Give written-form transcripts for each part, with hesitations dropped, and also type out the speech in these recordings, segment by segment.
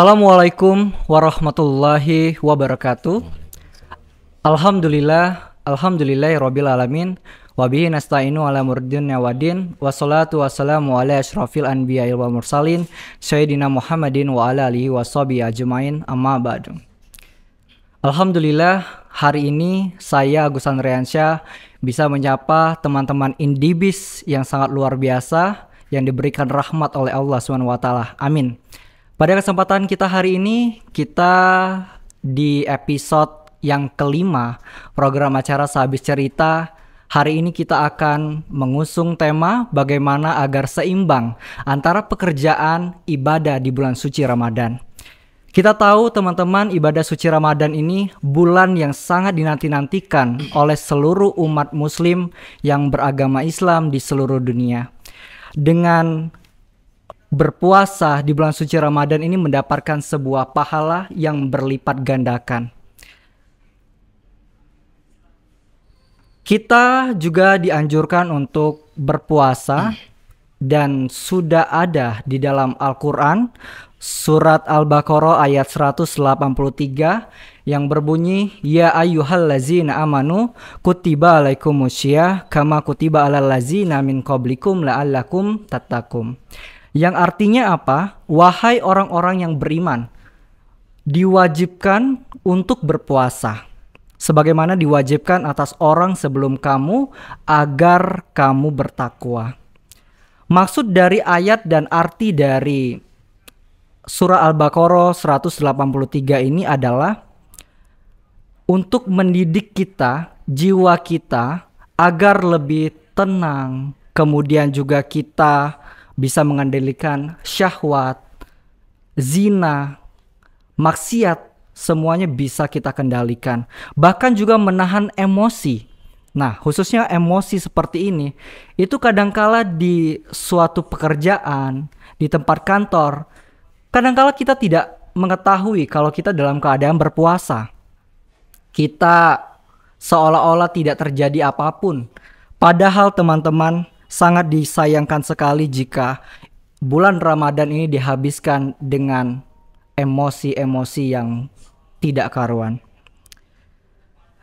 Assalamualaikum warahmatullahi wabarakatuh. Alhamdulillahirabbil alamin wa bihi nasta'inu ala murdin wadin wassalatu wassalamu ala asyrafil anbiya'i wal mursalin sayyidina Muhammadin wa ala alihi washabihi ajmain amma ba'du. Alhamdulillah, hari ini saya Agus Andriansyah bisa menyapa teman-teman Indibis yang sangat luar biasa yang diberikan rahmat oleh Allah SWT. Amin. Pada kesempatan kita hari ini, kita di episode yang kelima program acara Sehabis Cerita. Hari ini kita akan mengusung tema bagaimana agar seimbang antara pekerjaan ibadah di bulan suci Ramadan. Kita tahu teman-teman, ibadah suci Ramadan ini bulan yang sangat dinanti-nantikan oleh seluruh umat muslim yang beragama Islam di seluruh dunia. Dengan berpuasa di bulan suci Ramadan ini mendapatkan sebuah pahala yang berlipat gandakan. Kita juga dianjurkan untuk berpuasa dan sudah ada di dalam Al-Quran surat Al-Baqarah ayat 183 yang berbunyi, Ya ayyuhallazina amanu kutiba alaikumusiyah kama kutiba alal lazina min qablikum la'allakum tattaqun. Yang artinya apa? Wahai orang-orang yang beriman, diwajibkan untuk berpuasa sebagaimana diwajibkan atas orang sebelum kamu agar kamu bertakwa. Maksud dari ayat dan arti dari surah Al-Baqarah 183 ini adalah untuk mendidik kita, jiwa kita agar lebih tenang, kemudian juga kita bisa mengendalikan syahwat, zina, maksiat, semuanya bisa kita kendalikan. Bahkan juga menahan emosi. Nah, khususnya emosi seperti ini, itu kadangkala di suatu pekerjaan, di tempat kantor, kadangkala kita tidak mengetahui kalau kita dalam keadaan berpuasa. Kita seolah-olah tidak terjadi apapun. Padahal teman-teman, sangat disayangkan sekali jika bulan Ramadan ini dihabiskan dengan emosi-emosi yang tidak karuan.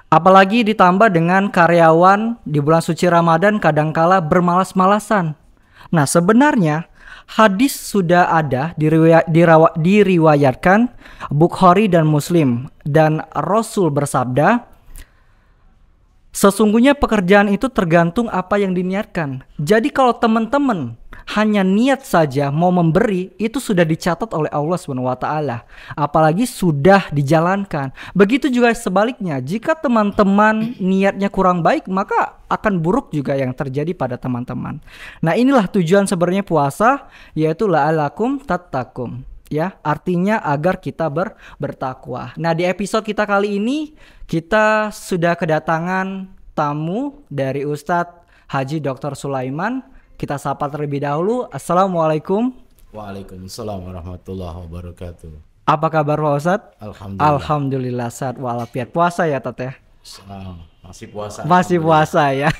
Apalagi ditambah dengan karyawan di bulan suci Ramadan kadangkala bermalas-malasan. Nah, sebenarnya hadis sudah ada diriwayatkan Bukhari dan Muslim, dan Rasul bersabda, sesungguhnya pekerjaan itu tergantung apa yang diniatkan. Jadi kalau teman-teman hanya niat saja mau memberi, itu sudah dicatat oleh Allah SWT. Apalagi sudah dijalankan. Begitu juga sebaliknya, jika teman-teman niatnya kurang baik, maka akan buruk juga yang terjadi pada teman-teman. Nah, inilah tujuan sebenarnya puasa, yaitu la'alakum tattaqun. Ya, artinya agar kita bertakwa. Nah, di episode kita kali ini kita sudah kedatangan tamu dari Ustadz Haji Dr. Sulaiman. Kita sapa terlebih dahulu. Assalamualaikum. Waalaikumsalam warahmatullahi wabarakatuh. Apa kabar Pak Ustadz? Alhamdulillah. Alhamdulillah sehat walafiat. Puasa ya Tat ya? Masih puasa. Masih puasa ya.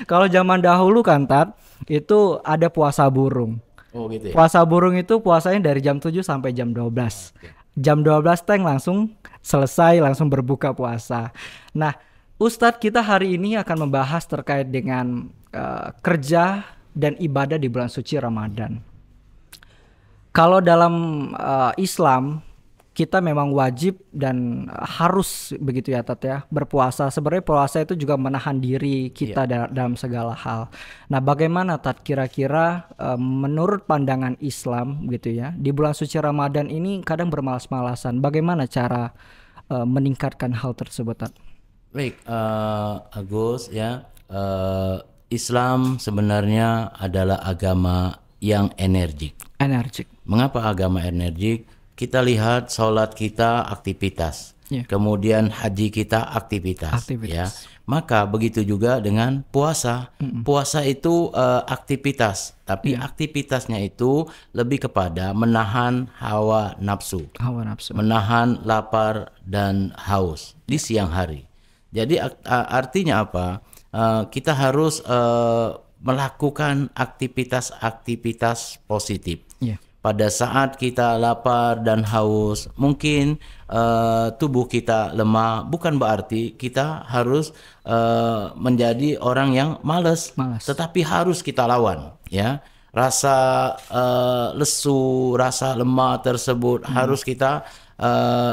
Kalau zaman dahulu kan Tat, itu ada puasa burung. Oh gitu ya? Puasa burung itu puasanya dari jam 7 sampai jam 12. Jam 12 teng langsung selesai, langsung berbuka puasa. Nah, Ustadz, kita hari ini akan membahas terkait dengan kerja dan ibadah di bulan suci Ramadan. Kalau dalam Islam, kita memang wajib dan harus begitu ya Tat ya, berpuasa. Sebenarnya puasa itu juga menahan diri kita dalam segala hal. Nah, bagaimana Tat kira-kira menurut pandangan Islam gitu ya, di bulan suci Ramadan ini kadang bermalas-malasan. Bagaimana cara meningkatkan hal tersebut Tat? Baik, Agus ya, Islam sebenarnya adalah agama yang energik. Mengapa agama energik? Kita lihat sholat kita aktivitas, kemudian haji kita aktivitas. Ya. Maka begitu juga dengan puasa. Puasa itu aktivitas, tapi aktivitasnya itu lebih kepada menahan hawa nafsu, menahan lapar dan haus di siang hari. Jadi artinya apa? Kita harus melakukan aktivitas-aktivitas positif. pada saat kita lapar dan haus, mungkin tubuh kita lemah, bukan berarti kita harus menjadi orang yang malas, tetapi harus kita lawan, ya. Rasa lesu, rasa lemah tersebut harus kita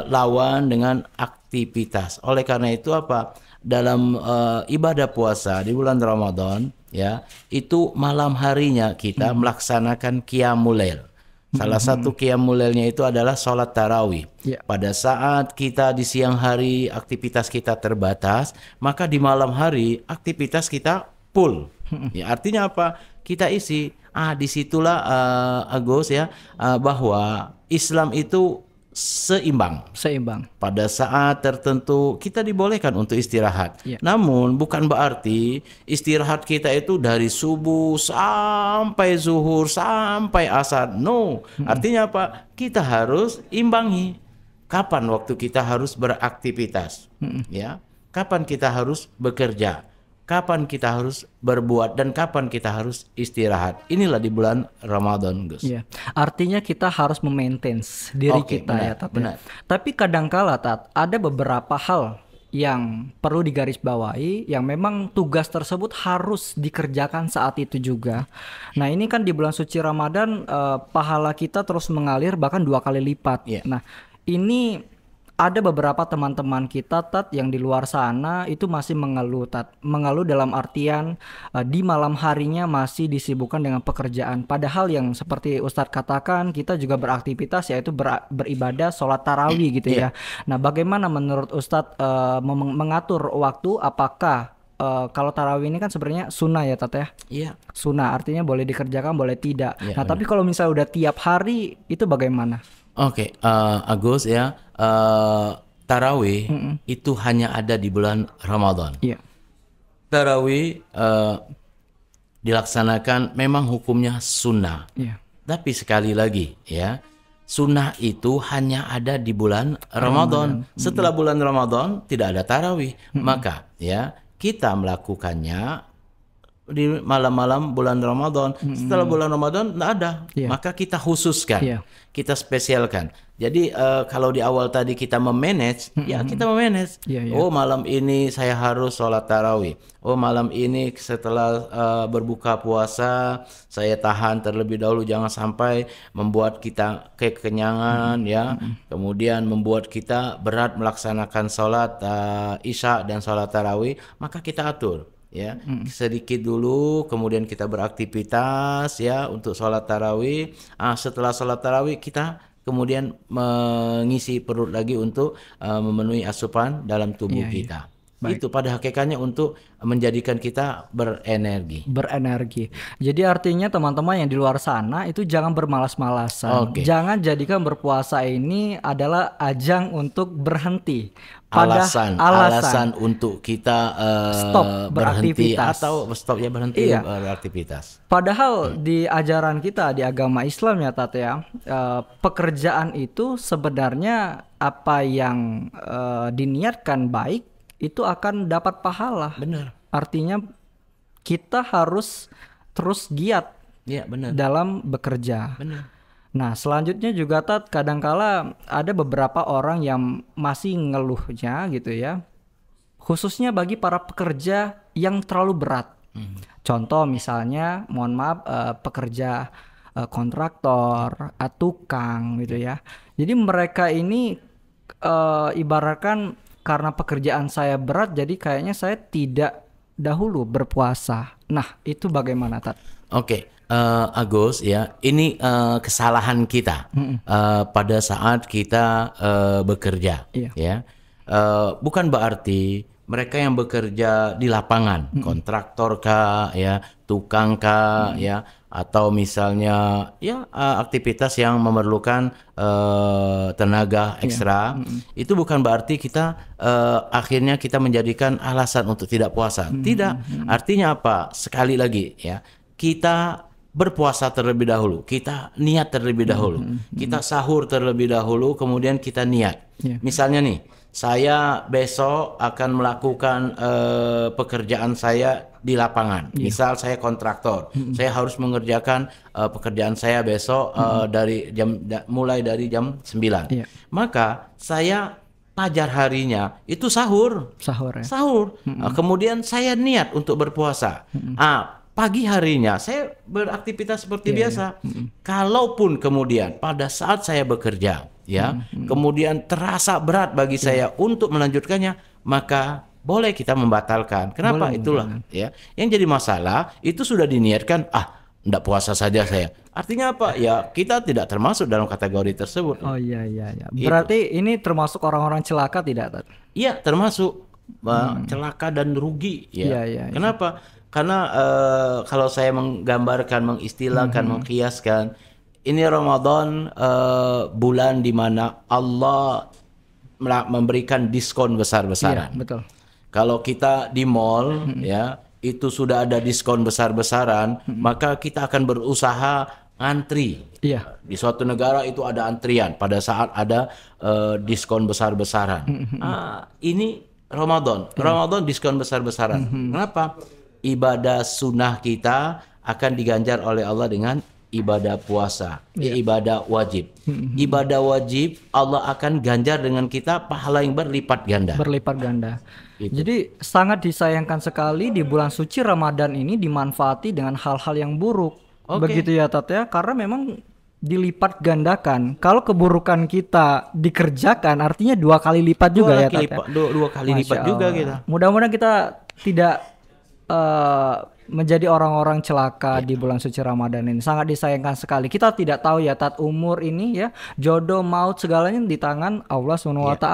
lawan dengan aktivitas. Oleh karena itu apa? Dalam ibadah puasa di bulan Ramadan, ya, itu malam harinya kita melaksanakan qiyamul lail. Salah satu qiyamul lailnya itu adalah sholat tarawih. Pada saat kita di siang hari aktivitas kita terbatas, maka di malam hari aktivitas kita full. Ya, artinya apa? Kita isi. Disitulah Agus, ya, bahwa Islam itu seimbang. Pada saat tertentu kita dibolehkan untuk istirahat. Namun bukan berarti istirahat kita itu dari subuh sampai zuhur sampai asar. No. Artinya apa? Kita harus imbangi. Kapan waktu kita harus beraktivitas? Ya. Kapan kita harus bekerja? Kapan kita harus berbuat dan kapan kita harus istirahat. Inilah di bulan Ramadan, Gus. Ya, artinya kita harus memaintain diri kita, benar, ya, Tat. Benar. Tapi kadangkala, Tat, ada beberapa hal yang perlu digarisbawahi yang memang tugas tersebut harus dikerjakan saat itu juga. Nah, ini kan di bulan suci Ramadan pahala kita terus mengalir bahkan 2 kali lipat. Nah, ini ada beberapa teman-teman kita, Tat, yang di luar sana itu masih mengeluh, Tat. Mengeluh dalam artian di malam harinya masih disibukkan dengan pekerjaan. Padahal yang seperti Ustadz katakan, kita juga beraktivitas, yaitu beribadah, sholat tarawih gitu ya. Nah, bagaimana menurut Ustadz mengatur waktu? Apakah kalau tarawih ini kan sebenarnya sunnah ya, Tat, ya? Iya. Sunnah, artinya boleh dikerjakan, boleh tidak. Nah, tapi kalau misalnya udah tiap hari, itu bagaimana? Oke, Agus, ya, tarawih itu hanya ada di bulan Ramadan. Tarawih dilaksanakan memang hukumnya sunnah. Tapi sekali lagi, ya, sunnah itu hanya ada di bulan Ramadan. Setelah bulan Ramadan tidak ada tarawih. Maka, ya, kita melakukannya di malam-malam bulan Ramadan. Setelah bulan Ramadan tidak ada. Maka kita khususkan, kita spesialkan. Jadi kalau di awal tadi kita memanage, ya kita memanage. Oh, malam ini saya harus sholat tarawih. Oh, malam ini setelah berbuka puasa saya tahan terlebih dahulu, jangan sampai membuat kita kekenyangan, ya. Kemudian membuat kita berat melaksanakan sholat isya dan sholat tarawih. Maka kita atur, ya, sedikit dulu, kemudian kita beraktivitas, ya, untuk sholat tarawih. Setelah sholat tarawih kita kemudian mengisi perut lagi untuk memenuhi asupan dalam tubuh kita. Itu pada hakikatnya untuk menjadikan kita berenergi. Jadi artinya teman-teman yang di luar sana itu jangan bermalas-malasan. Jangan jadikan berpuasa ini adalah ajang untuk berhenti. Alasan untuk kita stop berhenti beraktivitas. Atau stop, ya, berhenti beraktivitas. Padahal di ajaran kita di agama Islam, ya, Tat, ya, pekerjaan itu sebenarnya apa yang diniatkan baik itu akan dapat pahala. Benar. Artinya kita harus terus giat, ya, benar, dalam bekerja. Benar. Nah, selanjutnya juga, Tat, kadangkala ada beberapa orang yang masih ngeluhnya gitu ya, khususnya bagi para pekerja yang terlalu berat. Contoh misalnya, mohon maaf, pekerja kontraktor, tukang gitu ya. Jadi mereka ini ibaratkan karena pekerjaan saya berat, jadi kayaknya saya tidak dahulu berpuasa. Nah, itu bagaimana, Tat? Agus, ya, ini kesalahan kita pada saat kita bekerja, ya. Bukan berarti mereka yang bekerja di lapangan, kontraktor kah, ya, tukang kah, ya, atau misalnya, ya, aktivitas yang memerlukan tenaga ekstra, itu bukan berarti kita akhirnya kita menjadikan alasan untuk tidak puasa. Tidak. Artinya apa? Sekali lagi, ya, kita berpuasa terlebih dahulu, kita niat terlebih dahulu, kita sahur terlebih dahulu, kemudian kita niat. Misalnya nih, saya besok akan melakukan pekerjaan saya di lapangan. Misal saya kontraktor, saya harus mengerjakan pekerjaan saya besok mulai dari jam 9. Maka saya fajar harinya itu sahur. Sahur. Kemudian saya niat untuk berpuasa. Pagi harinya saya beraktivitas seperti biasa. Kalaupun kemudian pada saat saya bekerja, kemudian terasa berat bagi saya untuk melanjutkannya, maka boleh kita membatalkan. Kenapa? Itulah ya. Yang jadi masalah itu sudah diniatkan, enggak puasa saja saya. Artinya apa? Ya kita tidak termasuk dalam kategori tersebut. Oh iya. Berarti ini termasuk orang-orang celaka tidak, Tat? Iya, termasuk celaka dan rugi ya. Kenapa? Karena kalau saya menggambarkan, mengistilahkan, mengkiaskan, ini Ramadan bulan di mana Allah memberikan diskon besar-besaran. Betul. Kalau kita di mall ya, itu sudah ada diskon besar-besaran, maka kita akan berusaha antri. Di suatu negara itu ada antrian pada saat ada diskon besar-besaran. Ini Ramadan diskon besar-besaran. Kenapa? Ibadah sunnah kita akan diganjar oleh Allah dengan ibadah puasa, ibadah wajib. Ibadah wajib Allah akan ganjar dengan kita pahala yang berlipat ganda. Gitu. Jadi sangat disayangkan sekali di bulan suci Ramadan ini dimanfaati dengan hal-hal yang buruk. Begitu ya, Tat ya, karena memang dilipat gandakan. Kalau keburukan kita dikerjakan, artinya 2 kali lipat juga ya, Tat ya. 2 kali lipat juga kita. Mudah-mudahan kita tidak menjadi orang-orang celaka di bulan suci Ramadan ini. Sangat disayangkan sekali. Kita tidak tahu ya, Tat, umur ini ya, jodoh, maut, segalanya di tangan Allah SWT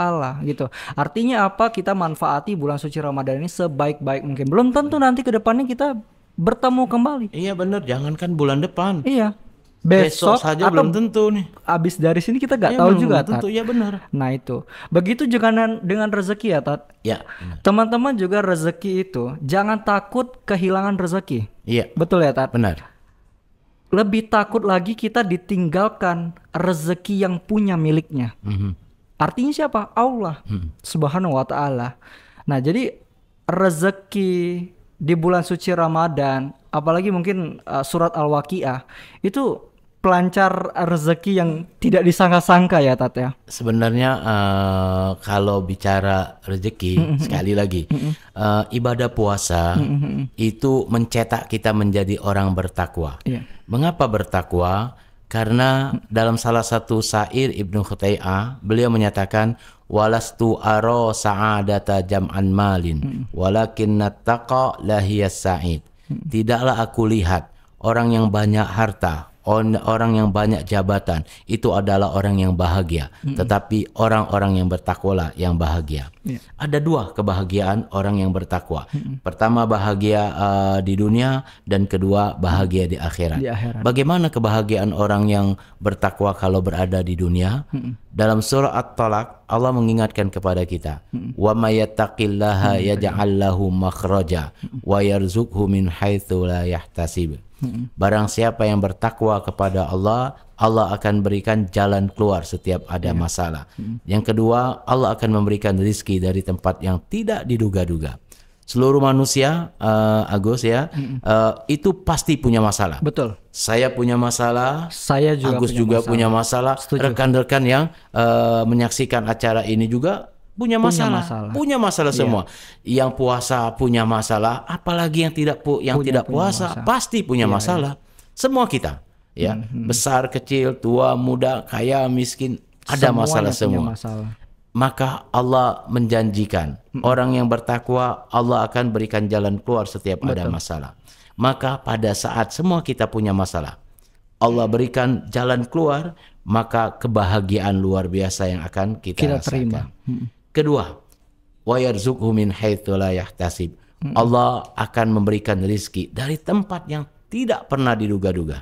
gitu. Artinya apa? Kita manfaati bulan suci Ramadan ini sebaik-baik mungkin. Belum tentu nanti ke depannya kita bertemu kembali. Iya benar, jangankan bulan depan. Iya. Besok saja atau belum tentu nih. Abis dari sini kita nggak tahu juga, Tat. Tentu, ya benar. Nah itu. Begitu juga dengan rezeki ya, Tat. Ya. Teman-teman juga rezeki itu jangan takut kehilangan rezeki. Iya. Betul ya, Tat? Benar. Lebih takut lagi kita ditinggalkan rezeki yang punya miliknya. Artinya siapa? Allah Subhanahu wa Ta'ala. Nah jadi rezeki di bulan suci Ramadan, apalagi mungkin surat Al-Waqiah itu pelancar rezeki yang tidak disangka-sangka ya, Tat ya. Sebenarnya kalau bicara rezeki, sekali lagi ibadah puasa itu mencetak kita menjadi orang bertakwa. Mengapa bertakwa? Karena dalam salah satu syair Ibnu Khutai'ah, beliau menyatakan, walastu aro sa'adata jam'an malin walakin nattaqa lahiyas sa'id. Tidaklah aku lihat orang yang banyak harta, orang yang banyak jabatan itu adalah orang yang bahagia, tetapi orang-orang yang bertakwalah yang bahagia. Ada 2 kebahagiaan orang yang bertakwa. Pertama bahagia di dunia, dan kedua bahagia di akhirat. Bagaimana kebahagiaan orang yang bertakwa kalau berada di dunia? Dalam surah At-Talaq Allah mengingatkan kepada kita, wa may yattaqillaha yaj'al lahu makhraja wa yarzuqhu min haitsu la yahtasib. Barang siapa yang bertakwa kepada Allah, Allah akan berikan jalan keluar setiap ada masalah. Yang kedua, Allah akan memberikan rezeki dari tempat yang tidak diduga-duga. Seluruh manusia, Agus ya, itu pasti punya masalah. Betul. Saya punya masalah, saya juga Agus juga punya masalah. Rekan-rekan yang menyaksikan acara ini juga punya masalah semua. Yang puasa punya masalah, apalagi yang tidak puasa pasti punya masalah. Semua kita, ya, besar kecil, tua muda, kaya miskin, ada masalah semua. Maka Allah menjanjikan orang yang bertakwa Allah akan berikan jalan keluar setiap ada masalah. Maka pada saat semua kita punya masalah, Allah berikan jalan keluar, maka kebahagiaan luar biasa yang akan kita rasakan. Kedua, wa yarzuqhu min haitsu la yahtasib. Allah akan memberikan rezeki dari tempat yang tidak pernah diduga-duga.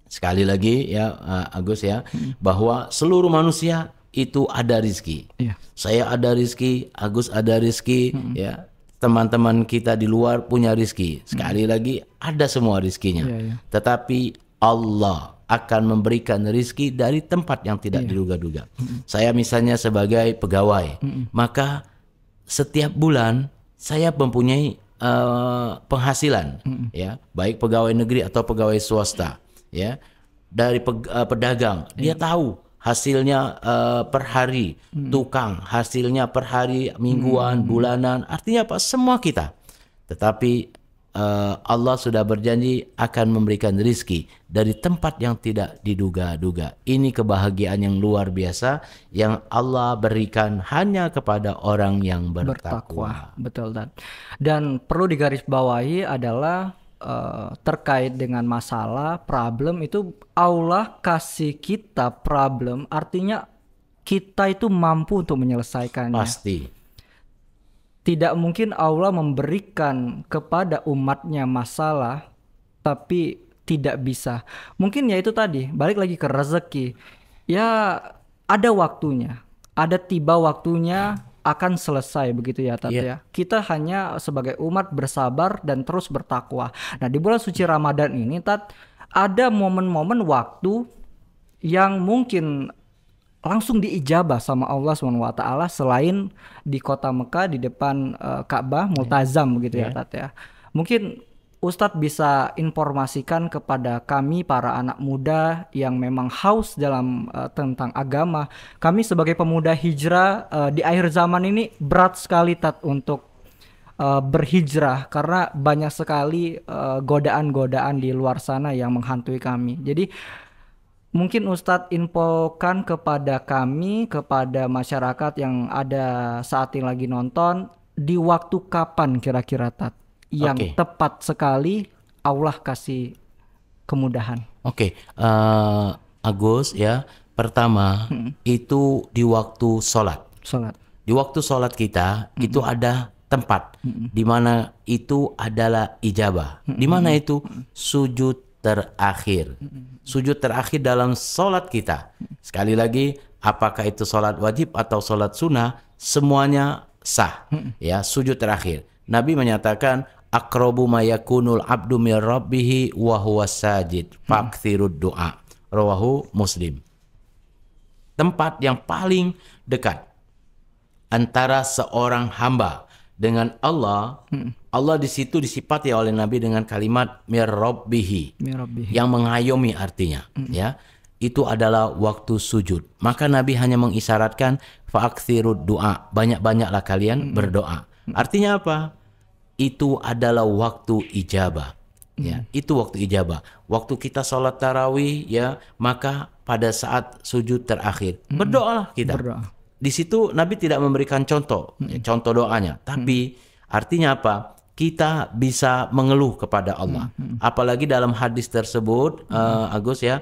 Sekali lagi ya, Agus ya, bahwa seluruh manusia itu ada rezeki. Saya ada rezeki, Agus ada rezeki, ya. Teman-teman kita di luar punya rezeki. Sekali lagi ada semua rezekinya. Tetapi Allah akan memberikan rezeki dari tempat yang tidak diduga-duga. Saya misalnya sebagai pegawai, maka setiap bulan saya mempunyai penghasilan, ya, baik pegawai negeri atau pegawai swasta, ya, dari pedagang, dia tahu hasilnya per hari, tukang hasilnya per hari, mingguan, bulanan, artinya apa? Semua kita. Tetapi Allah sudah berjanji akan memberikan rizki dari tempat yang tidak diduga-duga. Ini kebahagiaan yang luar biasa yang Allah berikan hanya kepada orang yang bertakwa. Betul, dan perlu digarisbawahi adalah terkait dengan masalah problem itu Allah kasih kita problem, artinya kita itu mampu untuk menyelesaikannya. Pasti. Tidak mungkin Allah memberikan kepada umatnya masalah tapi tidak bisa. Mungkin ya itu tadi, balik lagi ke rezeki. Ya ada waktunya, ada tiba waktunya akan selesai begitu ya Tat ya. Kita hanya sebagai umat bersabar dan terus bertakwa. Nah di bulan suci Ramadan ini Tat, ada momen-momen waktu yang mungkin langsung diijabah sama Allah SWT selain di kota Mekah di depan Ka'bah multazam begitu ya Tat ya. Mungkin Ustadz bisa informasikan kepada kami para anak muda yang memang haus dalam tentang agama. Kami sebagai pemuda hijrah di akhir zaman ini berat sekali Tat untuk berhijrah karena banyak sekali godaan-godaan di luar sana yang menghantui kami. Jadi mungkin Ustadz infokan kepada kami, kepada masyarakat yang ada saat ini lagi nonton, di waktu kapan kira-kira Tat yang tepat sekali Allah kasih kemudahan. Agus ya, pertama itu di waktu sholat. Di waktu sholat kita itu ada tempat di mana itu adalah ijabah. Di mana itu? Sujud terakhir. Sujud terakhir dalam sholat kita. Sekali lagi, apakah itu sholat wajib atau sholat sunnah, semuanya sah. Ya, sujud terakhir. Nabi menyatakan, aqrabu ma yakunul abdu min rabbihi wa huwa sajid fakthirud du'a. Rawahu Muslim. Tempat yang paling dekat antara seorang hamba dengan Allah, Allah di situ disifati oleh Nabi dengan kalimat mirrabbihi, yang mengayomi artinya, ya. Itu adalah waktu sujud. Maka Nabi hanya mengisyaratkan fa'aktsirud du'a, banyak-banyaklah kalian berdoa. Artinya apa? Itu adalah waktu ijabah. Ya, itu waktu ijabah. Waktu kita sholat tarawih, ya, maka pada saat sujud terakhir berdoalah kita. Di situ Nabi tidak memberikan contoh doanya, tapi artinya apa? Kita bisa mengeluh kepada Allah. Apalagi dalam hadis tersebut, Agus ya,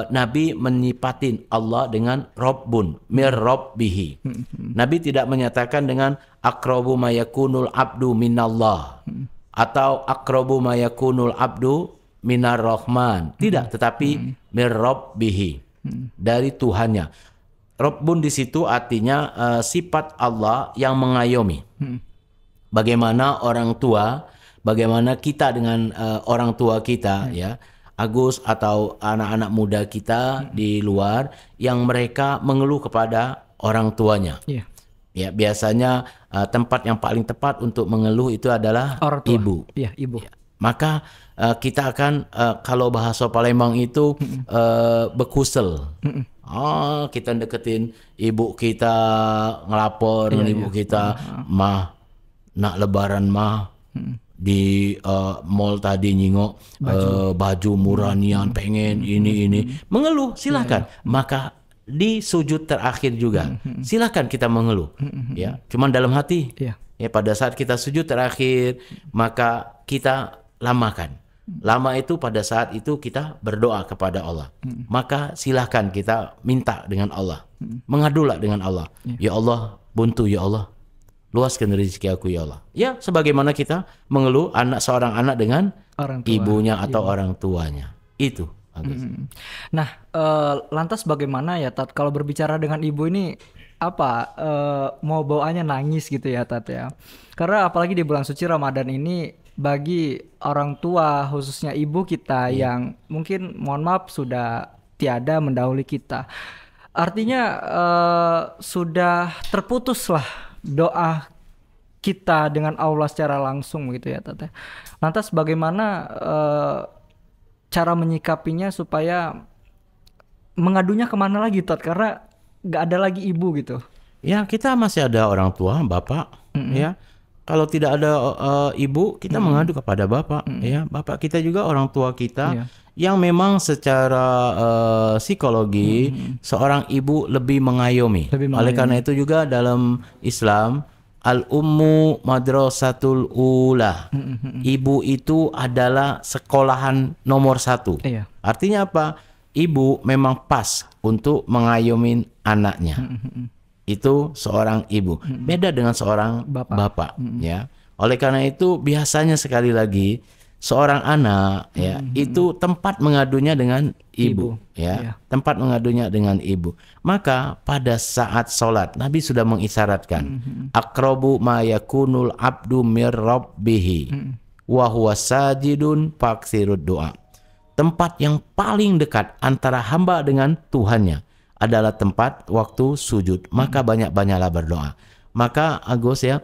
Nabi menyipatin Allah dengan Rabbun, mir Rabbihi. Nabi tidak menyatakan dengan aqrabu ma yakunul abdu minallah atau aqrabu ma yakunul abdu minar rahman. Tidak, tetapi mir Rabbihi, dari Tuhannya. Rabbun di situ artinya sifat Allah yang mengayomi. Bagaimana orang tua, bagaimana kita dengan orang tua kita, ya, Agus atau anak-anak muda kita di luar yang mereka mengeluh kepada orang tuanya. Ya, biasanya tempat yang paling tepat untuk mengeluh itu adalah ibu. Ibu. Ya. Maka kita akan kalau bahasa Palembang itu bekusel. Kita deketin ibu kita, ngelapor ibu kita, mah nak lebaran mah di mall tadi nyingok baju murah nian, pengen ini mengeluh, silakan. Maka di sujud terakhir juga silakan kita mengeluh, ya, cuman dalam hati. Ya, pada saat kita sujud terakhir maka kita lamakan. Lama itu pada saat itu kita berdoa kepada Allah. Maka silahkan kita minta dengan Allah. Mengadulah dengan Allah. Ya Allah, buntu ya Allah. Luaskan rezeki aku ya Allah. Ya, sebagaimana kita mengeluh seorang anak dengan orang tua, ibunya atau orang tuanya. Itu. Nah, lantas bagaimana ya Tat? Kalau berbicara dengan ibu ini mau bawaannya nangis gitu ya Tat ya. Karena apalagi di bulan suci Ramadan ini bagi orang tua khususnya ibu kita yang mungkin mohon maaf sudah tiada mendahului kita. Artinya sudah terputuslah doa kita dengan Allah secara langsung gitu ya Tata. Lantas bagaimana cara menyikapinya supaya mengadunya kemana lagi Tat? Karena nggak ada lagi ibu gitu. Ya, kita masih ada orang tua, bapak, ya. Kalau tidak ada ibu, kita mengadu kepada bapak, ya. Bapak kita juga orang tua kita, yang memang secara psikologi seorang ibu lebih mengayomi. Oleh karena itu juga dalam Islam, al-ummu madrasatul ula. Ibu itu adalah sekolahan nomor 1. Artinya apa? Ibu memang pas untuk mengayomi anaknya. Itu seorang ibu. Beda dengan seorang bapak, ya. Oleh karena itu biasanya sekali lagi seorang anak ya itu tempat mengadunya dengan ibu, ya. Tempat mengadunya dengan ibu. Maka pada saat sholat Nabi sudah mengisyaratkan aqrabu ma yakunul abdu mir rabbihi wa huwa sajidun faksirud doa. Tempat yang paling dekat antara hamba dengan Tuhannya adalah tempat waktu sujud, maka banyak-banyaklah berdoa. Maka Agus ya,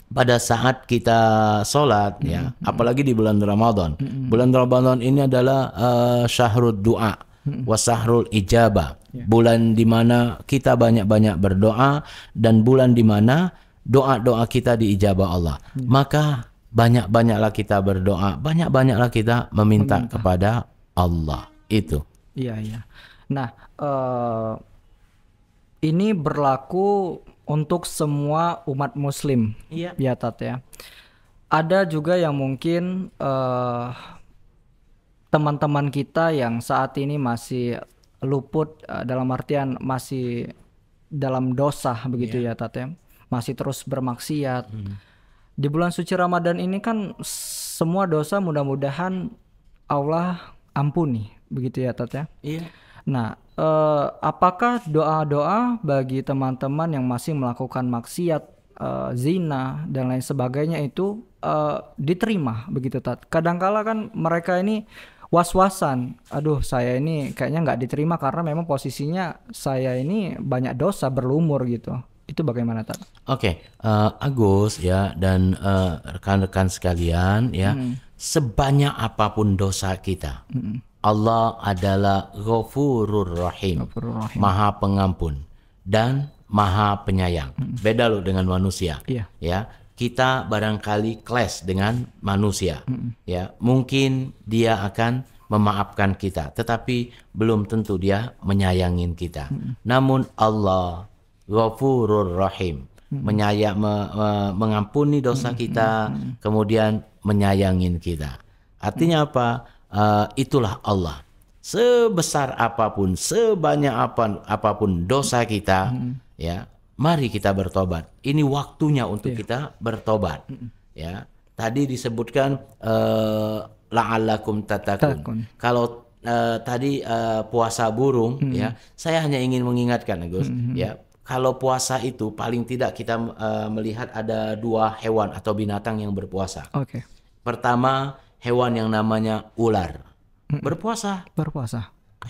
pada saat kita sholat ya, apalagi di bulan Ramadan. Bulan Ramadan ini adalah syahrul doa wa syahrul ijabah. Bulan di mana kita banyak-banyak berdoa dan bulan di mana doa-doa kita diijabah Allah. Maka banyak-banyaklah kita berdoa, banyak-banyaklah kita meminta kepada Allah. Itu. Iya. Nah, ini berlaku untuk semua umat muslim, ya Tat ya. Ada juga yang mungkin teman-teman kita yang saat ini masih luput, dalam artian masih dalam dosa begitu ya Tat ya. Masih terus bermaksiat. Di bulan suci Ramadan ini kan semua dosa mudah-mudahan Allah ampuni, begitu ya Tat ya. Nah, apakah doa-doa bagi teman-teman yang masih melakukan maksiat, zina dan lain sebagainya itu diterima begitu Tat? Kadangkala kan mereka ini was-wasan, aduh saya ini kayaknya nggak diterima karena memang posisinya saya ini banyak dosa berlumur gitu. Itu bagaimana Tat? Oke, Agus ya dan rekan-rekan sekalian ya, sebanyak apapun dosa kita, Allah adalah Ghafurur Rahim, Maha Pengampun dan Maha Penyayang. Beda loh dengan manusia. Ya, kita barangkali clash dengan manusia. Ya, mungkin dia akan memaafkan kita, tetapi belum tentu dia menyayangin kita. Namun Allah Ghafurur Rahim, mengampuni dosa kita, kemudian menyayangin kita. Artinya apa? Itulah Allah. Sebesar apapun, sebanyak apapun dosa kita, ya, mari kita bertobat. Ini waktunya untuk kita bertobat. Ya, tadi disebutkan la'allakum tattaqun. Kalau tadi puasa burung, ya, saya hanya ingin mengingatkan, Agus, ya. Kalau puasa itu paling tidak kita melihat ada 2 hewan atau binatang yang berpuasa. Pertama, hewan yang namanya ular. Berpuasa.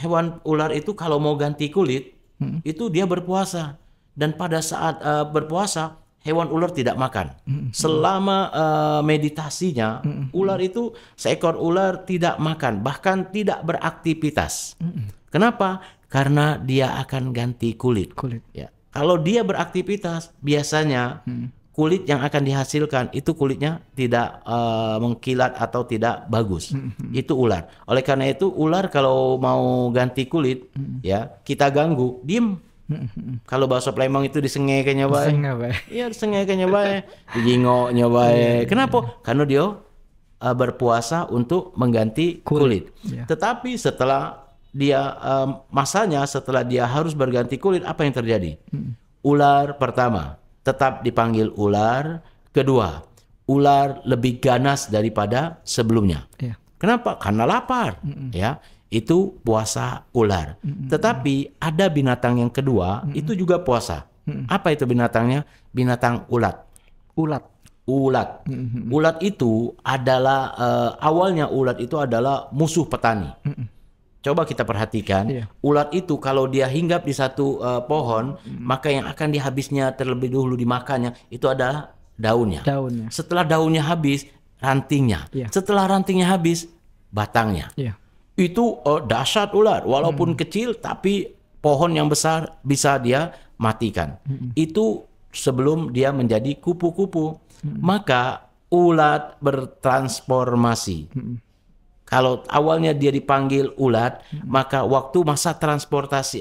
Hewan ular itu kalau mau ganti kulit, itu dia berpuasa. Dan pada saat berpuasa, hewan ular tidak makan. Selama meditasinya, ular itu, seekor ular tidak makan, bahkan tidak beraktivitas. Kenapa? Karena dia akan ganti kulit. Ya. Kalau dia beraktivitas, biasanya kulit yang akan dihasilkan itu kulitnya tidak mengkilat atau tidak bagus. Itu ular. Oleh karena itu ular kalau mau ganti kulit, ya kita ganggu, diem. Kalau bahasa Palembang itu disengeknya bae. Iya, disengeknya bae, dijingoknya bae. Kenapa? Karena dia berpuasa untuk mengganti kulit. Tetapi setelah dia masanya, setelah dia harus berganti kulit, apa yang terjadi? Ular pertama tetap dipanggil ular. Kedua, ular lebih ganas daripada sebelumnya. Kenapa? Karena lapar. Ya, itu puasa ular. Tetapi ada binatang yang kedua, itu juga puasa. Apa itu binatangnya? Binatang ulat. ulat. Ulat itu adalah awalnya ulat itu adalah musuh petani. Coba kita perhatikan, ulat itu kalau dia hinggap di satu pohon, maka yang akan dihabisnya terlebih dahulu dimakannya itu adalah daunnya. Setelah daunnya habis, rantingnya. Setelah rantingnya habis, batangnya. Itu dahsyat ulat, walaupun kecil tapi pohon yang besar bisa dia matikan. Itu sebelum dia menjadi kupu-kupu. Maka ulat bertransformasi. Kalau awalnya dia dipanggil ulat, maka waktu masa transportasi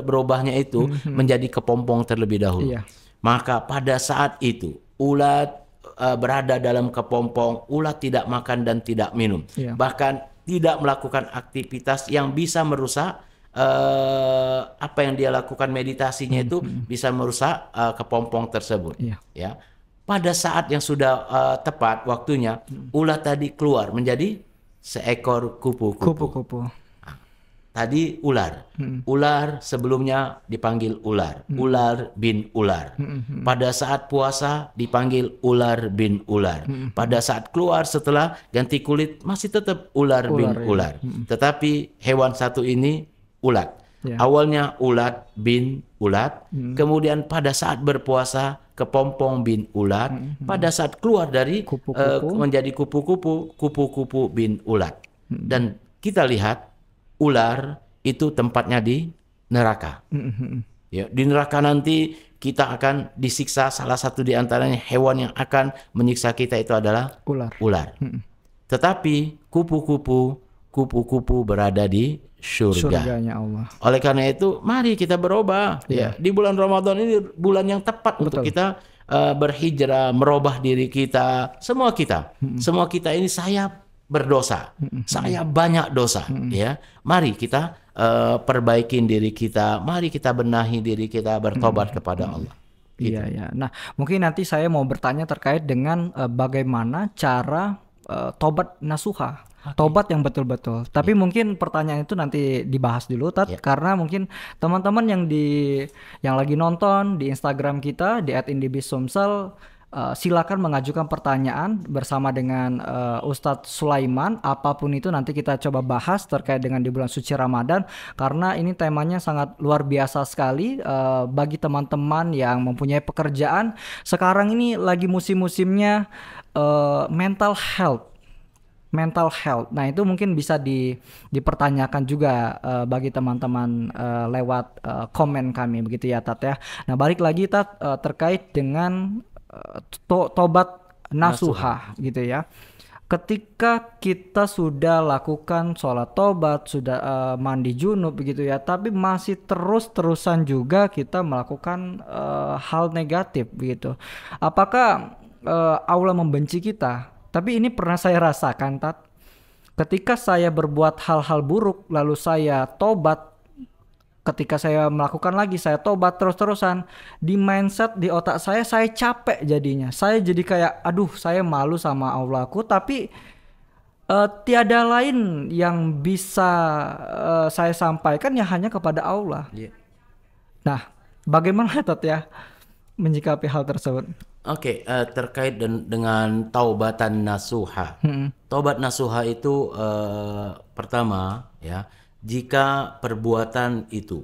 berubahnya itu menjadi kepompong terlebih dahulu. Maka pada saat itu ulat berada dalam kepompong, ulat tidak makan dan tidak minum, bahkan tidak melakukan aktivitas yang bisa merusak apa yang dia lakukan meditasinya itu bisa merusak kepompong tersebut. Ya. Pada saat yang sudah tepat waktunya, ulat tadi keluar menjadi seekor kupu-kupu. Tadi ular. Ular sebelumnya dipanggil ular. Ular bin ular. Pada saat puasa dipanggil ular bin ular. Pada saat keluar setelah ganti kulit masih tetap ular bin ular. Tetapi hewan satu ini ulat. Awalnya ulat bin ulat. Kemudian pada saat berpuasa kepompong bin ulat, pada saat keluar dari menjadi kupu-kupu, kupu-kupu bin ulat. Dan kita lihat ular itu tempatnya di neraka. Ya, di neraka nanti kita akan disiksa. Salah satu di antaranya hewan yang akan menyiksa kita itu adalah ular. Tetapi kupu-kupu berada di surganya Allah. Oleh karena itu, mari kita berubah. Ya, di bulan Ramadan ini bulan yang tepat untuk kita berhijrah, merubah diri kita. Semua kita ini saya berdosa, saya banyak dosa. Ya, mari kita perbaikin diri kita, mari kita benahi diri kita, bertobat kepada Allah. Gitu. Iya. Nah, mungkin nanti saya mau bertanya terkait dengan bagaimana cara tobat nasuha. Tobat yang betul-betul. Tapi mungkin pertanyaan itu nanti dibahas dulu, karena mungkin teman-teman yang lagi nonton di Instagram kita di @indibissumsel, silakan mengajukan pertanyaan bersama dengan Ustadz Sulaiman. Apapun itu nanti kita coba bahas terkait dengan di bulan suci Ramadan, karena ini temanya sangat luar biasa sekali bagi teman-teman yang mempunyai pekerjaan. Sekarang ini lagi musim-musimnya mental health. Nah, itu mungkin bisa dipertanyakan juga bagi teman-teman lewat komen kami, begitu ya Tat ya. Nah, balik lagi Tat terkait dengan tobat nasuha gitu ya. Ketika kita sudah lakukan sholat tobat, sudah mandi junub begitu ya, tapi masih terus-terusan juga kita melakukan hal negatif begitu. Apakah Allah membenci kita? Tapi ini pernah saya rasakan, Tat. Ketika saya berbuat hal-hal buruk, lalu saya tobat, ketika saya melakukan lagi, saya tobat terus-terusan, di mindset, di otak saya capek jadinya. Saya jadi kayak, aduh, saya malu sama Allahku, tapi tiada lain yang bisa saya sampaikan ya hanya kepada Allah. Nah, bagaimana Tat ya menyikapi hal tersebut? Oke, terkait dengan taubatan nasuha. Taubat nasuha itu pertama ya, jika perbuatan itu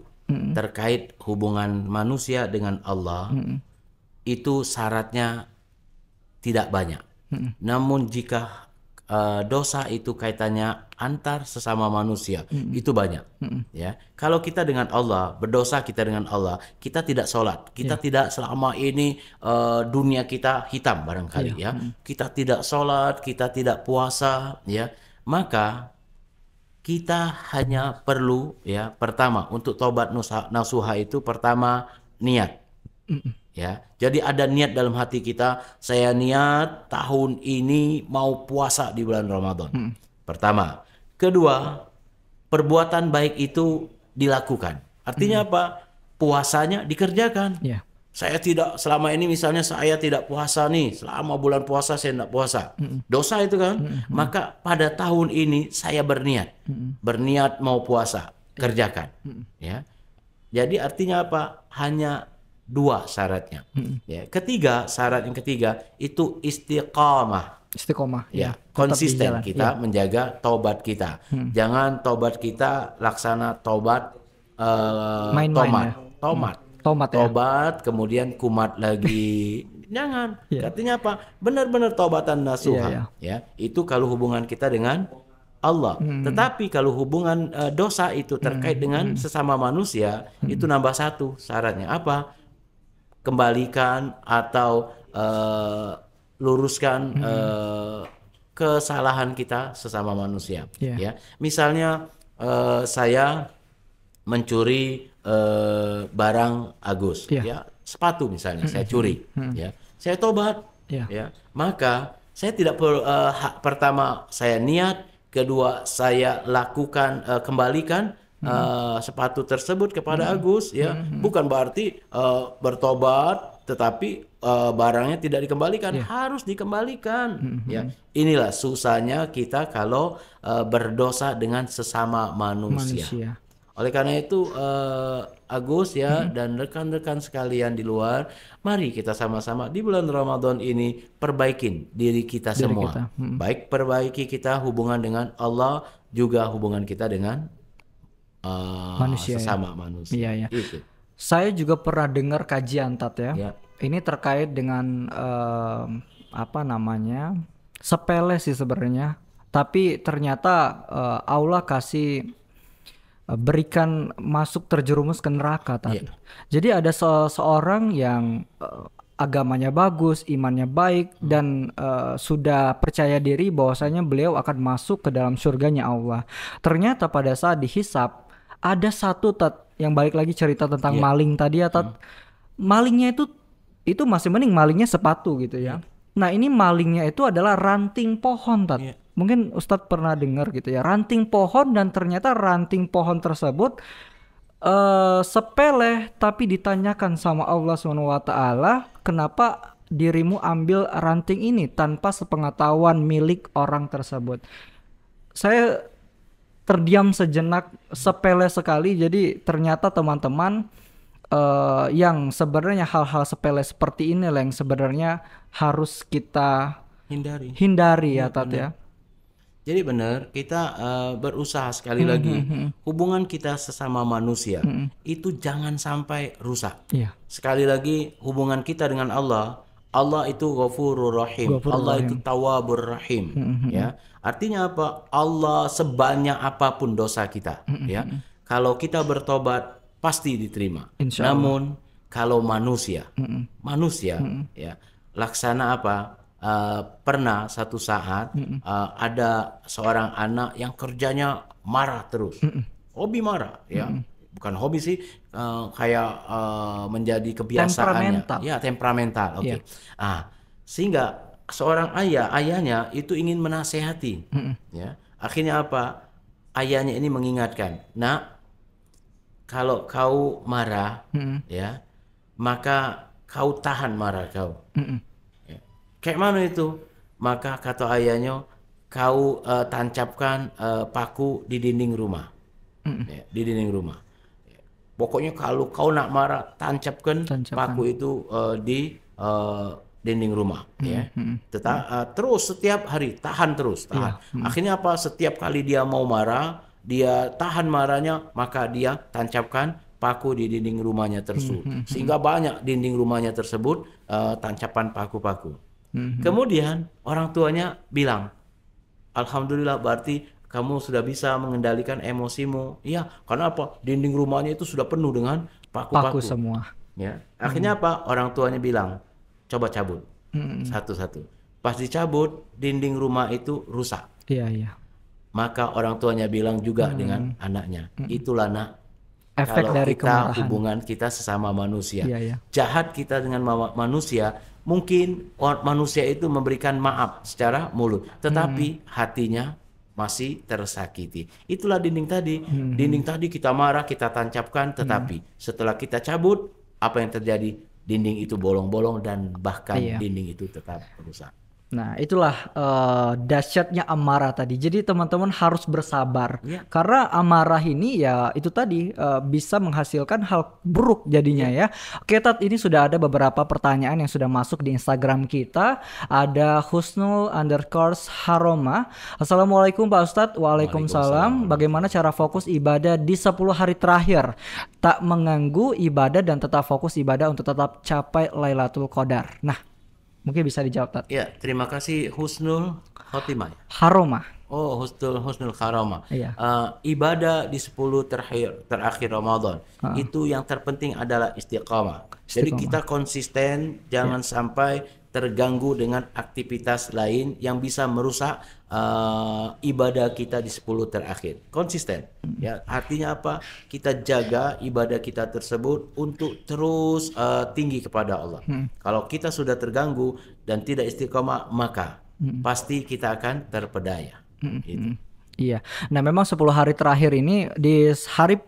terkait hubungan manusia dengan Allah, itu syaratnya tidak banyak. Namun jika dosa itu kaitannya antar sesama manusia, itu banyak. Ya, kalau kita dengan Allah, berdosa kita dengan Allah, kita tidak sholat, kita tidak selama ini dunia kita hitam barangkali ya, kita tidak sholat, kita tidak puasa, ya, maka kita hanya perlu ya, pertama untuk tobat nasuha itu pertama niat. Ya, jadi ada niat dalam hati kita, saya niat tahun ini mau puasa di bulan Ramadan. Pertama. Kedua, perbuatan baik itu dilakukan. Artinya apa? Puasanya dikerjakan. Saya tidak, selama ini misalnya saya tidak puasa nih, selama bulan puasa saya tidak puasa. Dosa itu kan? Maka pada tahun ini saya berniat. Berniat mau puasa, kerjakan. Ya. Jadi artinya apa? Hanya 2 syaratnya. Ya, syarat yang ketiga itu istiqamah. Istiqomah. Ya, Tetap di konsisten jalan. kita menjaga taubat kita. Jangan taubat kita laksana taubat Main-main Tomat ya. Tobat kemudian kumat lagi. Jangan. Artinya apa? Benar-benar taubatan nasuha. Ya, itu kalau hubungan kita dengan Allah. Tetapi kalau hubungan dosa itu terkait dengan sesama manusia, itu nambah 1 syaratnya. Apa? Kembalikan atau luruskan kesalahan kita sesama manusia. Ya, misalnya saya mencuri barang Agus, ya sepatu misalnya, saya curi, ya saya tobat, ya maka saya tidak pertama saya niat, kedua saya lakukan kembalikan sepatu tersebut kepada Agus, ya bukan berarti bertobat tetapi barangnya tidak dikembalikan, harus dikembalikan. Ya, inilah susahnya kita kalau berdosa dengan sesama manusia. Oleh karena itu Agus ya dan rekan-rekan sekalian di luar, mari kita sama-sama di bulan Ramadan ini perbaikin diri kita semua. Baik perbaiki kita hubungan dengan Allah, juga hubungan kita dengan manusia, sesama manusia. Itu. Saya juga pernah dengar kajian Tat ya. Ini terkait dengan sepele sih sebenarnya. Tapi ternyata Allah kasih berikan masuk terjerumus ke neraka Tat. Jadi ada seorang yang agamanya bagus, imannya baik dan sudah percaya diri bahwasanya beliau akan masuk ke dalam surganya Allah. Ternyata pada saat dihisap ada satu Tat yang balik lagi cerita tentang maling tadi ya Tat. Malingnya itu masih mending malingnya sepatu gitu ya. Nah ini malingnya itu adalah ranting pohon Tat. Mungkin Ustadz pernah dengar gitu ya, ranting pohon, dan ternyata ranting pohon tersebut sepele, tapi ditanyakan sama Allah SWT, kenapa dirimu ambil ranting ini tanpa sepengetahuan milik orang tersebut. Saya terdiam sejenak, sepele sekali. Jadi ternyata teman-teman yang sebenarnya hal-hal sepele seperti ini yang sebenarnya harus kita hindari ya Tat ya. Jadi benar, kita berusaha sekali lagi hubungan kita sesama manusia itu jangan sampai rusak. Sekali lagi hubungan kita dengan Allah itu Ghafurur Rahim, Allah itu Tawwabur Rahim. Ya, artinya apa? Allah sebanyak apapun dosa kita, ya, kalau kita bertobat pasti diterima. Namun kalau manusia, ya, laksana apa? Pernah satu saat ada seorang anak yang kerjanya marah terus, hobi marah, ya, bukan hobi sih, kayak menjadi kebiasaannya, temperamental. Sehingga seorang ayahnya itu ingin menasehati, ya, akhirnya apa? Ayahnya ini mengingatkan, nak, kalau kau marah, ya, maka kau tahan marah kau. Kayak mana itu? Maka kata ayahnya, kau tancapkan paku di dinding rumah. Ya, di dinding rumah. Pokoknya kalau kau nak marah, tancapkan paku itu di dinding rumah. Ya. Terus setiap hari, tahan terus. Akhirnya apa? Setiap kali dia mau marah, dia tahan marahnya, maka dia tancapkan paku di dinding rumahnya tersebut. Sehingga banyak dinding rumahnya tersebut tancapan paku-paku. Kemudian orang tuanya bilang, alhamdulillah, berarti kamu sudah bisa mengendalikan emosimu. Iya, karena apa? Dinding rumahnya itu sudah penuh dengan paku-paku semua. Ya, akhirnya apa? Orang tuanya bilang, coba cabut satu-satu. Pas dicabut, dinding rumah itu rusak. Iya. Maka orang tuanya bilang juga dengan anaknya, itulah nak, efek kalau dari kita kemarahan. Hubungan kita sesama manusia, Iya. Jahat kita dengan manusia. Mungkin manusia itu memberikan maaf secara mulut, tetapi hatinya masih tersakiti. Itulah dinding tadi. Dinding tadi kita marah, kita tancapkan, tetapi setelah kita cabut, apa yang terjadi? Dinding itu bolong-bolong dan bahkan dinding itu tetap rusak. Nah, itulah dahsyatnya amarah tadi. Jadi teman-teman harus bersabar. Ya. Karena amarah ini ya itu tadi bisa menghasilkan hal buruk jadinya ya. Oke, Tat, ini sudah ada beberapa pertanyaan yang sudah masuk di Instagram kita. Ada Husnul_Haroma. Assalamualaikum Pak Ustadz. Waalaikumsalam. Bagaimana cara fokus ibadah di 10 hari terakhir? Tak mengganggu ibadah dan tetap fokus ibadah untuk tetap capai Lailatul Qadar. Nah, mungkin bisa dijawab, Tat. Ya, terima kasih Husnul Khotimah. Haroma. Oh, Husnul Kharama. Iya. Ibadah di 10 terakhir Ramadan. Itu yang terpenting adalah istiqamah. Jadi kita konsisten, jangan sampai terganggu dengan aktivitas lain yang bisa merusak ibadah kita di 10 terakhir. Konsisten. Ya, artinya apa? Kita jaga ibadah kita tersebut untuk terus tinggi kepada Allah. Kalau kita sudah terganggu dan tidak istiqamah, maka pasti kita akan terpedaya. Gitu. Iya. Nah, memang 10 hari terakhir ini di hari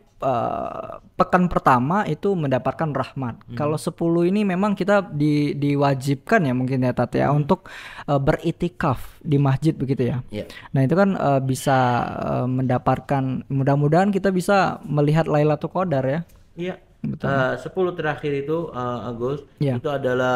pekan pertama itu mendapatkan rahmat. Kalau 10 ini memang kita diwajibkan ya mungkin ya Tat ya untuk beritikaf di masjid begitu ya. Yeah. Nah, itu kan bisa mendapatkan, mudah-mudahan kita bisa melihat Lailatul Qadar ya. Iya. 10 terakhir itu Agus, itu adalah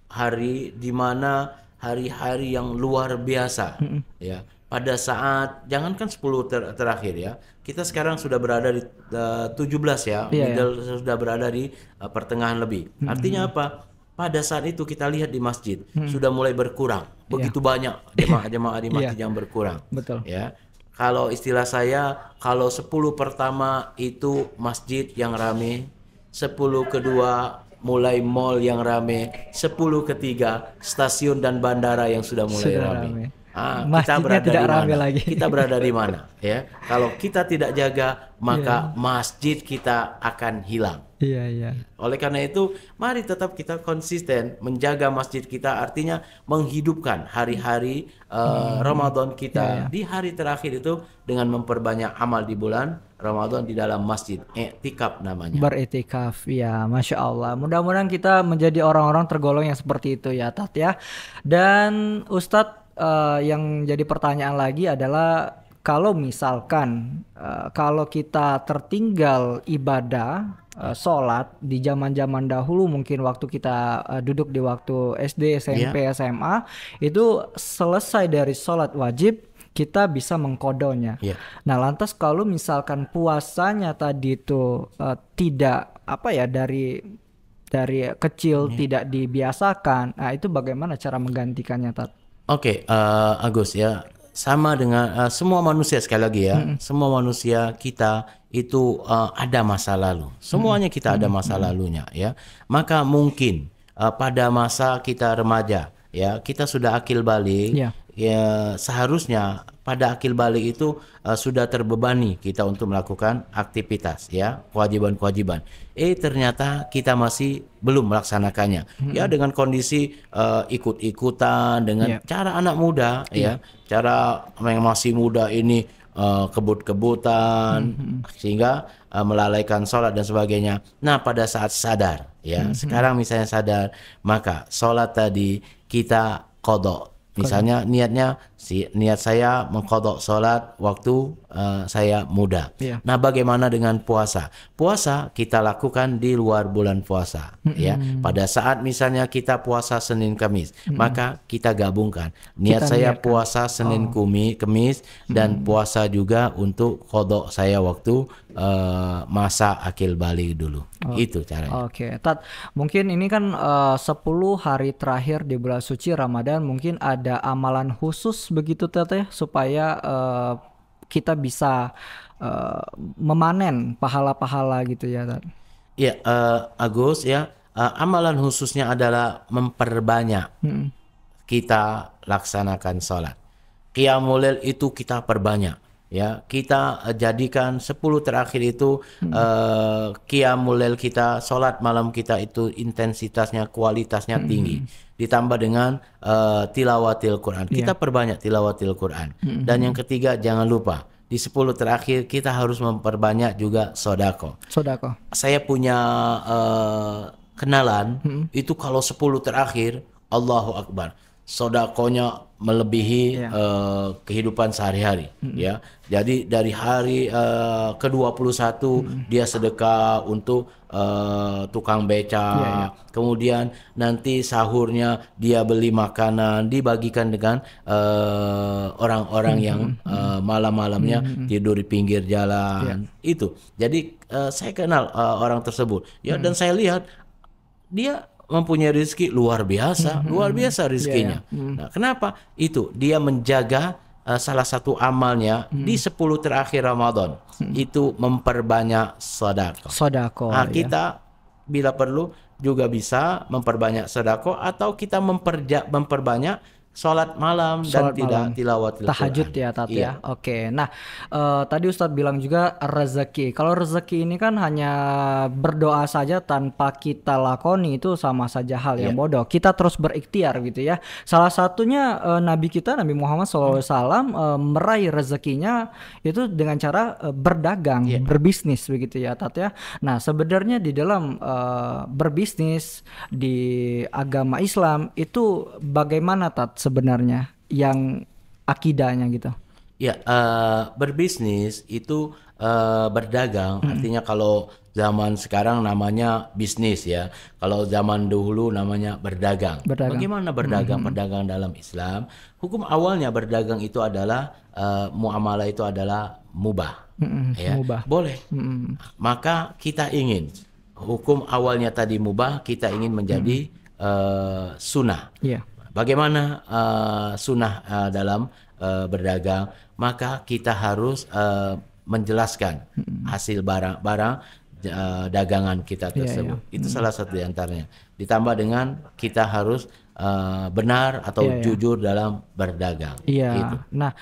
hari di mana hari-hari yang luar biasa ya. Pada saat jangankan 10 terakhir ya. Kita sekarang sudah berada di 17 ya. Middle sudah berada di pertengahan lebih. Artinya apa? Pada saat itu kita lihat di masjid sudah mulai berkurang. Begitu banyak jemaah-jemaah di masjid yang berkurang. Betul. Ya. Kalau istilah saya, kalau 10 pertama itu masjid yang rame, 10 kedua mulai mall yang rame, 10 ketiga stasiun dan bandara yang sudah mulai rame. Kita berada tidak di mana? rame lagi. Kita berada di mana? Ya, kalau kita tidak jaga, maka masjid kita akan hilang. Iya. Oleh karena itu, mari tetap kita konsisten menjaga masjid kita. Artinya menghidupkan hari-hari Ramadan kita di hari terakhir itu dengan memperbanyak amal di bulan Ramadan di dalam masjid. I'tikaf namanya. Beritikaf, ya, Masya Allah. Mudah-mudahan kita menjadi orang-orang tergolong yang seperti itu ya, Tat ya. Dan Ustadz, yang jadi pertanyaan lagi adalah kalau misalkan kalau kita tertinggal ibadah sholat di zaman-zaman dahulu, mungkin waktu kita duduk di waktu SD, SMP, SMA, itu selesai dari sholat wajib kita bisa mengkodonya. Nah, lantas kalau misalkan puasanya tadi itu tidak dari kecil tidak dibiasakan, nah itu bagaimana cara menggantikannya, Tat? Oke, Agus ya, sama dengan semua manusia sekali lagi ya, semua manusia kita itu ada masa lalu, semuanya kita ada masa lalunya ya. Maka mungkin pada masa kita remaja ya, kita sudah akil balik ya, seharusnya pada akil balik itu sudah terbebani kita untuk melakukan aktivitas ya, kewajiban-kewajiban. Ternyata kita masih belum melaksanakannya. Ya, dengan kondisi ikut-ikutan dengan cara anak muda ya, cara yang masih muda ini kebut-kebutan sehingga melalaikan sholat dan sebagainya. Nah, pada saat sadar ya, sekarang misalnya sadar, maka sholat tadi kita qadha. Misalnya niat saya mengqadha sholat waktu saya muda. Nah, bagaimana dengan puasa? Puasa kita lakukan di luar bulan puasa ya. Pada saat misalnya kita puasa Senin Kamis, maka kita gabungkan. Niat saya puasa Senin Kamis dan puasa juga untuk qadha saya waktu masa akil balik dulu. Itu caranya. Oke, Tat, mungkin ini kan 10 hari terakhir di bulan suci Ramadan, mungkin ada amalan khusus begitu Tat ya, supaya kita bisa memanen pahala-pahala gitu ya, Tat. Ya, Agus ya, amalan khususnya adalah memperbanyak kita laksanakan sholat. Qiyamul Lail itu kita perbanyak. Ya, kita jadikan 10 terakhir itu Qiyamul Lail kita, sholat malam kita itu intensitasnya, kualitasnya tinggi. Ditambah dengan tilawatil Quran. Kita perbanyak tilawatil Quran. Dan yang ketiga, jangan lupa di 10 terakhir kita harus memperbanyak juga sodako. Saya punya kenalan itu kalau 10 terakhir Allahu Akbar. sodakonya melebihi kehidupan sehari-hari, ya. Jadi dari hari ke-21 dia sedekah untuk tukang beca, kemudian nanti sahurnya dia beli makanan dibagikan dengan orang-orang yang malam-malamnya tidur di pinggir jalan. Itu. Jadi saya kenal orang tersebut, ya, dan saya lihat dia mempunyai rezeki luar biasa rezekinya. Nah, kenapa? Itu dia menjaga salah satu amalnya di 10 terakhir Ramadan itu memperbanyak sedekah. Nah, kita bila perlu juga bisa memperbanyak sedekah atau kita memperbanyak sholat malam dan tidak tilawat tahajud ya, Tat, ya. Oke. Nah, tadi Ustadz bilang juga rezeki. Kalau rezeki ini kan hanya berdoa saja tanpa kita lakoni, itu sama saja hal yang bodoh. Kita terus berikhtiar gitu ya. Salah satunya Nabi kita, Nabi Muhammad SAW meraih rezekinya itu dengan cara berdagang, berbisnis begitu ya, Tat, ya. Nah, sebenarnya di dalam berbisnis di agama Islam itu bagaimana, Tat, sebenarnya yang akidahnya gitu? Ya, berbisnis itu berdagang, artinya kalau zaman sekarang namanya bisnis ya. Kalau zaman dahulu namanya berdagang. Bagaimana berdagang? Berdagang dalam Islam, hukum awalnya berdagang itu adalah muamalah itu adalah mubah. Ya, mubah. Boleh. Maka kita ingin hukum awalnya tadi mubah, kita ingin menjadi sunnah. Bagaimana sunnah dalam berdagang? Maka kita harus menjelaskan hasil barang-barang dagangan kita tersebut. Itu salah satu di antaranya. Ditambah dengan kita harus benar atau jujur dalam berdagang. Gitu. Nah,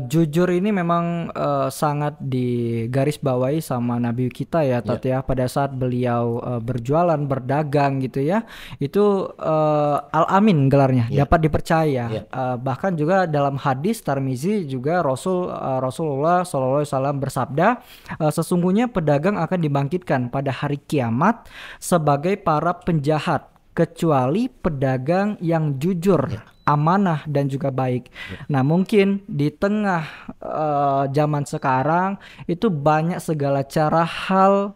jujur ini memang sangat digarisbawahi sama Nabi kita ya, Tat, ya. Pada saat beliau berjualan, berdagang gitu ya, itu Al-Amin gelarnya, dapat dipercaya. Bahkan juga dalam hadis Tirmizi juga Rasulullah SAW bersabda, sesungguhnya pedagang akan dibangkitkan pada hari kiamat sebagai para penjahat, kecuali pedagang yang jujur, amanah dan juga baik. Nah, mungkin di tengah zaman sekarang itu banyak segala cara hal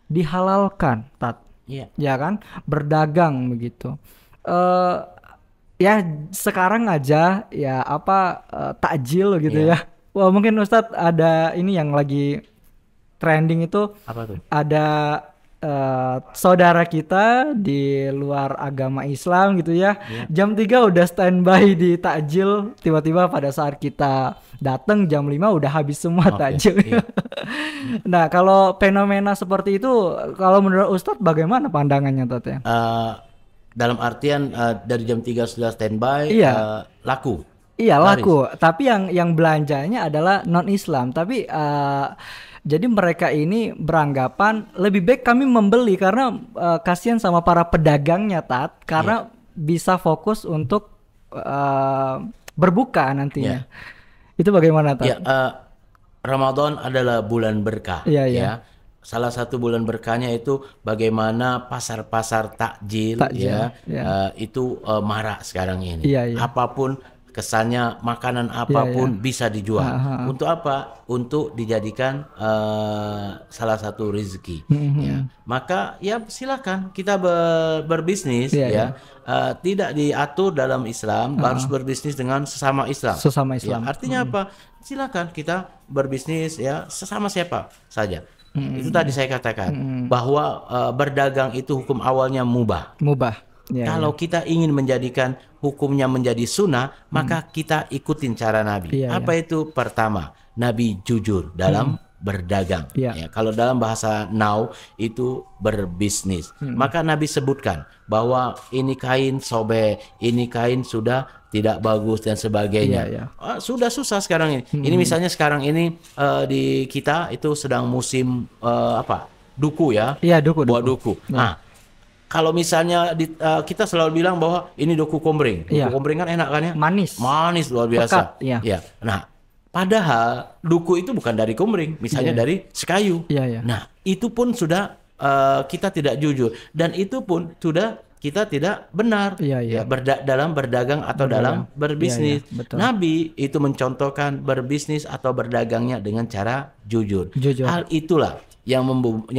dihalalkan, Tat. Ya kan? Berdagang begitu. Ya sekarang aja ya takjil gitu ya. Wah, mungkin Ustadz ada ini yang lagi trending itu. Apa tuh? Ada saudara kita di luar agama Islam gitu ya, jam 3 udah standby di takjil, tiba-tiba pada saat kita datang jam 5 udah habis semua takjil. Nah, kalau fenomena seperti itu, kalau menurut Ustadz bagaimana pandangannya, Tat, ya? Dalam artian dari jam 3 sudah standby, laku. Iya, laku. Tapi yang belanjanya adalah non-Islam. Tapi jadi mereka ini beranggapan lebih baik kami membeli karena kasihan sama para pedagangnya, Tat, karena bisa fokus untuk berbuka nantinya. Itu bagaimana, Tat? Ramadan adalah bulan berkah. Ya. Salah satu bulan berkahnya itu bagaimana pasar-pasar takjil. Itu marak sekarang ini. Apapun kesannya, makanan apapun bisa dijual. Untuk apa? Untuk dijadikan salah satu rezeki. Maka ya silakan kita berbisnis. Tidak diatur dalam Islam, harus berbisnis dengan sesama Islam. Artinya apa? Silakan kita berbisnis ya sesama siapa saja. Itu tadi saya katakan bahwa berdagang itu hukum awalnya mubah. Kalau kita ingin menjadikan hukumnya menjadi sunnah, maka kita ikutin cara Nabi. Apa itu? Pertama, Nabi jujur dalam berdagang. Kalau dalam bahasa now itu berbisnis. Maka Nabi sebutkan bahwa ini kain sobek, ini kain sudah tidak bagus dan sebagainya. Sudah susah sekarang ini. Ini misalnya sekarang ini di kita itu sedang musim duku ya. Duku. Buat duku. Nah, kalau misalnya kita selalu bilang bahwa ini duku kombreng. Duku kombreng kan enak kan ya? Manis luar biasa. Pekat, Nah, padahal duku itu bukan dari kombreng, misalnya dari sekayu. Nah, itu pun sudah kita tidak jujur, dan itu pun sudah kita tidak benar ya dalam berdagang atau dalam berbisnis. Nabi itu mencontohkan berbisnis atau berdagangnya dengan cara jujur. Hal itulah yang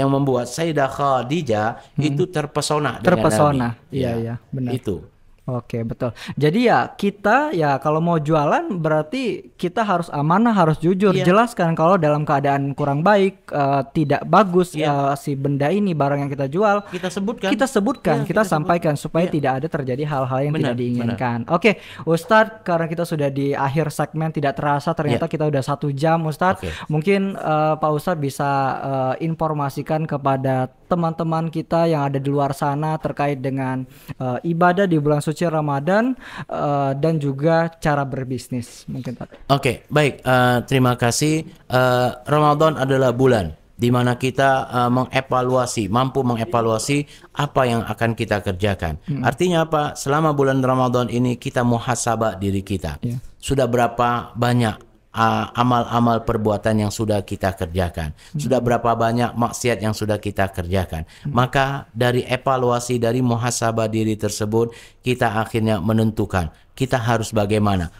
membuat Sayyidah Khadijah itu terpesona dengan Nabi. Iya, benar. Itu. Oke, betul. Jadi ya kita ya kalau mau jualan berarti kita harus amanah, harus jujur. Jelaskan kalau dalam keadaan kurang baik, tidak bagus si benda ini, barang yang kita jual. Kita sebutkan, kita sampaikan supaya tidak ada terjadi hal-hal yang tidak diinginkan. Oke, Ustadz, karena kita sudah di akhir segmen tidak terasa ternyata kita udah 1 jam, Ustadz. Mungkin Pak Ustadz bisa informasikan kepada teman-teman kita yang ada di luar sana terkait dengan ibadah di bulan suci Ramadan dan juga cara berbisnis mungkin Pak. Oke, baik. Terima kasih. Ramadan adalah bulan di mana kita mampu mengevaluasi apa yang akan kita kerjakan. Artinya apa? Selama bulan Ramadan ini kita muhasabah diri kita. Sudah berapa banyak amal-amal perbuatan yang sudah kita kerjakan, sudah berapa banyak maksiat yang sudah kita kerjakan. Maka dari evaluasi, dari muhasabah diri tersebut, kita akhirnya menentukan kita harus bagaimana.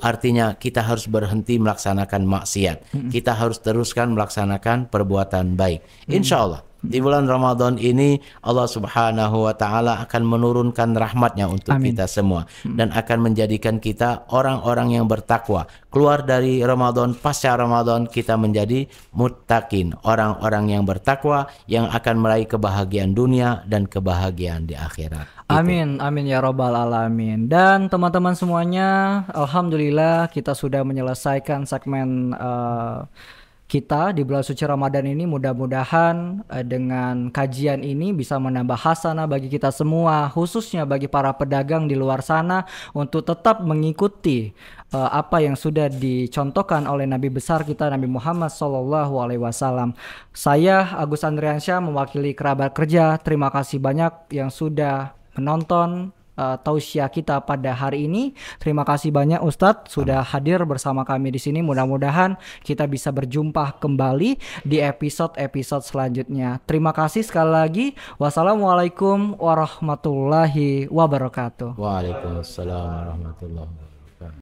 Artinya kita harus berhenti melaksanakan maksiat, kita harus teruskan melaksanakan perbuatan baik. Insya Allah di bulan Ramadan ini Allah Subhanahu wa Ta'ala akan menurunkan rahmatnya untuk kita semua dan akan menjadikan kita orang-orang yang bertakwa. Keluar dari Ramadan, pasca Ramadan kita menjadi muttaqin, orang-orang yang bertakwa yang akan meraih kebahagiaan dunia dan kebahagiaan di akhirat. Amin, amin ya robbal alamin. Dan teman-teman semuanya, alhamdulillah kita sudah menyelesaikan segmen kita di bulan suci Ramadan ini. Mudah-mudahan dengan kajian ini bisa menambah hasanah bagi kita semua, khususnya bagi para pedagang di luar sana untuk tetap mengikuti apa yang sudah dicontohkan oleh Nabi besar kita Nabi Muhammad SAW. Saya Agus Andriansyah mewakili kerabat kerja. Terima kasih banyak yang sudah menonton tausiah kita pada hari ini. Terima kasih banyak Ustadz sudah hadir bersama kami di sini. Mudah-mudahan kita bisa berjumpa kembali di episode-episode selanjutnya. Terima kasih sekali lagi. Wassalamualaikum warahmatullahi wabarakatuh. Waalaikumsalam warahmatullahi wabarakatuh.